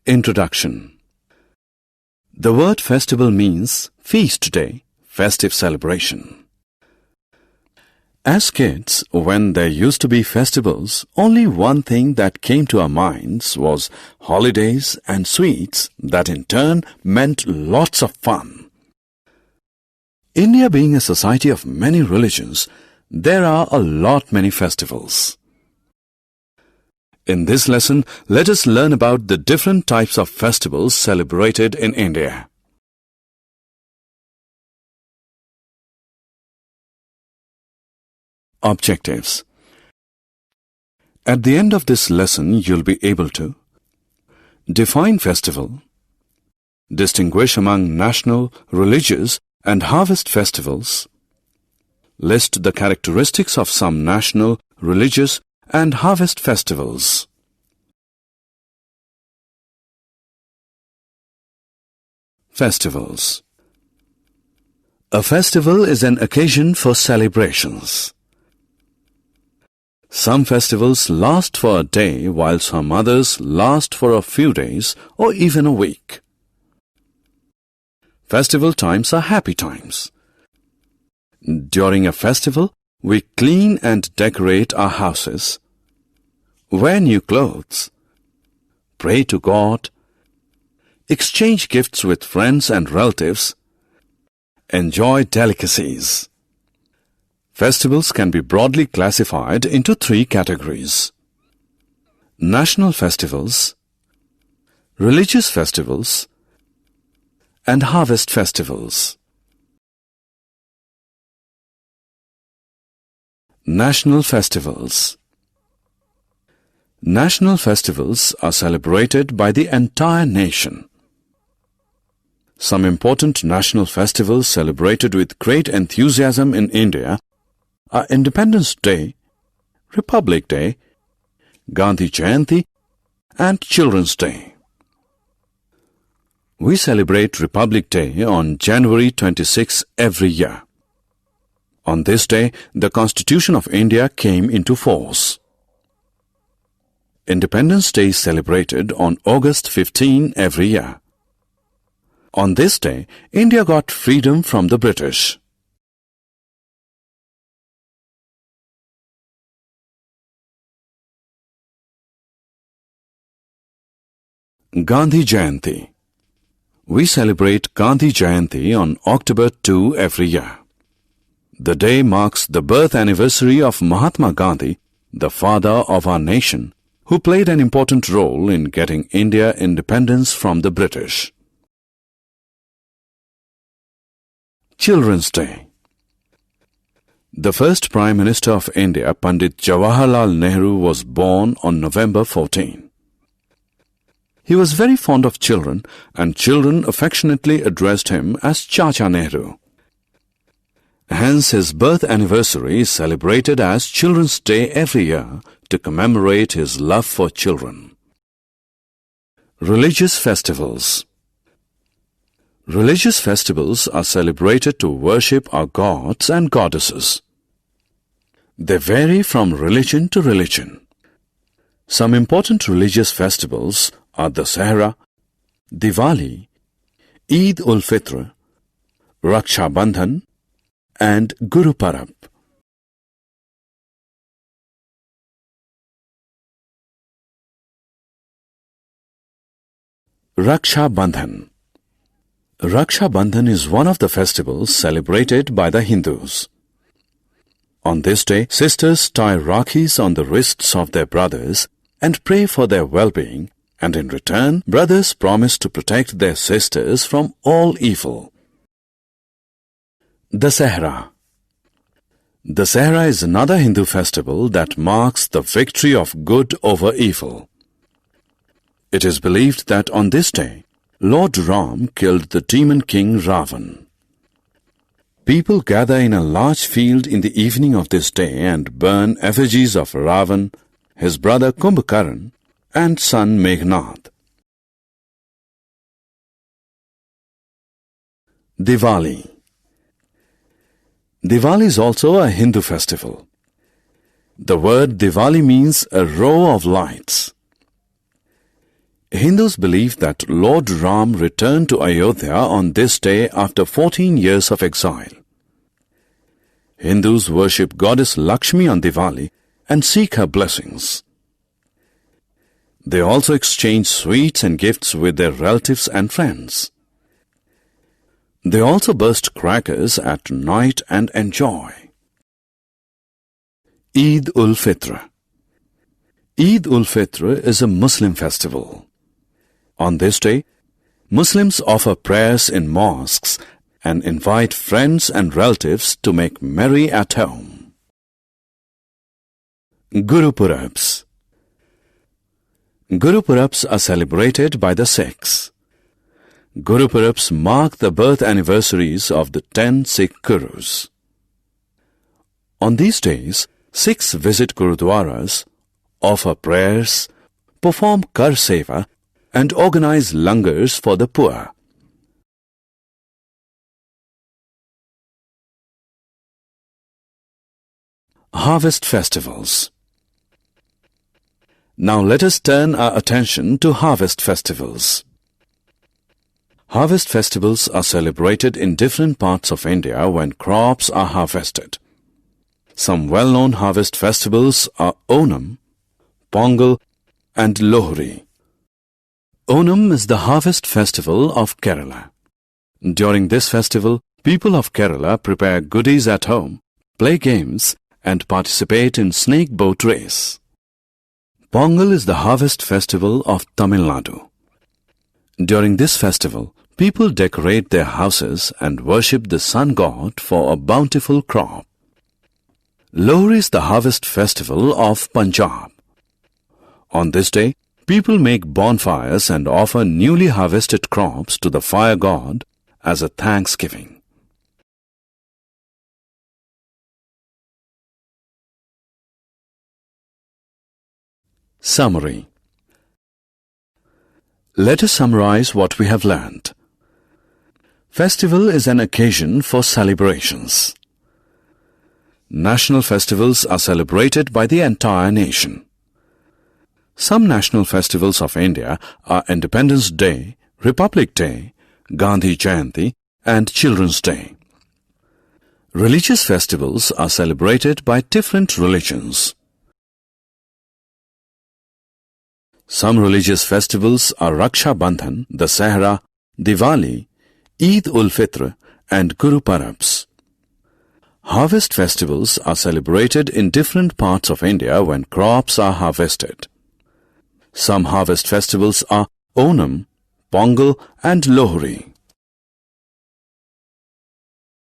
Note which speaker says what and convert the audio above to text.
Speaker 1: Introduction. The word festival means feast day, festive celebration. As kids, when there used to be festivals, only one thing that came to our minds was holidays and sweets that in turn meant lots of fun. India being a society of many religions, there are a lot many festivals. In this lesson, let us learn about the different types of festivals celebrated in India. Objectives. At the end of this lesson, you'll be able to define festival, distinguish among national, religious and harvest festivals, list the characteristics of some national, religious and harvest festivals. Festivals. A festival is an occasion for celebrations. Some festivals last for a day, while some others last for a few days or even a week. Festival times are happy times. During a festival, we clean and decorate our houses, wear new clothes, pray to God, exchange gifts with friends and relatives, enjoy delicacies. Festivals can be broadly classified into three categories: national festivals, religious festivals, and harvest festivals. National festivals. National festivals are celebrated by the entire nation. Some important national festivals celebrated with great enthusiasm in India are Independence Day, Republic Day, Gandhi Jayanti, and Children's Day. We celebrate Republic Day on January 26 every year. On this day, the Constitution of India came into force. Independence Day is celebrated on August 15 every year. On this day, India got freedom from the British. Gandhi Jayanti. We celebrate Gandhi Jayanti on October 2 every year. The day marks the birth anniversary of Mahatma Gandhi, the father of our nation, who played an important role in getting India independence from the British. Children's Day. The first Prime Minister of India, Pandit Jawaharlal Nehru, was born on November 14. He was very fond of children, and children affectionately addressed him as Chacha Nehru. Hence, his birth anniversary is celebrated as Children's Day every year to commemorate his love for children. Religious festivals. Religious festivals are celebrated to worship our gods and goddesses. They vary from religion to religion. Some important religious festivals are Dasahra, Diwali, Eid ul Fitr, Raksha Bandhan, and Guru Parab. Raksha Bandhan. Raksha Bandhan is one of the festivals celebrated by the Hindus. On this day, sisters tie rakhis on the wrists of their brothers and pray for their well-being, and in return, brothers promise to protect their sisters from all evil. Dasahra. Dasahra is another Hindu festival that marks the victory of good over evil. It is believed that on this day, Lord Ram killed the demon king Ravan. People gather in a large field in the evening of this day and burn effigies of Ravan, his brother Kumbhakaran, and son Meghnad. Diwali. Diwali is also a Hindu festival. The word Diwali means a row of lights. Hindus believe that Lord Ram returned to Ayodhya on this day after 14 years of exile. Hindus worship goddess Lakshmi on Diwali and seek her blessings. They also exchange sweets and gifts with their relatives and friends. They also burst crackers at night and enjoy. Eid ul Fitr. Eid ul Fitr is a Muslim festival. On this day, Muslims offer prayers in mosques and invite friends and relatives to make merry at home. Guru Purabs. Guru Purabs are celebrated by the Sikhs. Guru Purabs mark the birth anniversaries of the 10 Sikh Gurus. On these days, Sikhs visit Gurudwaras, offer prayers, perform Kar Seva, and organize langars for the poor. Harvest festivals. Now let us turn our attention to harvest festivals. Harvest festivals are celebrated in different parts of India when crops are harvested. Some well-known harvest festivals are Onam, Pongal, and Lohri. Onam is the harvest festival of Kerala. During this festival, people of Kerala prepare goodies at home, play games, and participate in snake boat race. Pongal is the harvest festival of Tamil Nadu. During this festival, people decorate their houses and worship the sun god for a bountiful crop. Lohri is the harvest festival of Punjab. On this day, people make bonfires and offer newly harvested crops to the fire god as a thanksgiving. Summary. Let us summarize what we have learned. Festival is an occasion for celebrations. National festivals are celebrated by the entire nation. Some national festivals of India are Independence Day, Republic Day, Gandhi Jayanti, and Children's Day. Religious festivals are celebrated by different religions. Some religious festivals are Raksha Bandhan, Dasahra, Diwali, Eid ul Fitr, and Guru Purabs. Harvest festivals are celebrated in different parts of India when crops are harvested. Some harvest festivals are Onam, Pongal, and Lohri.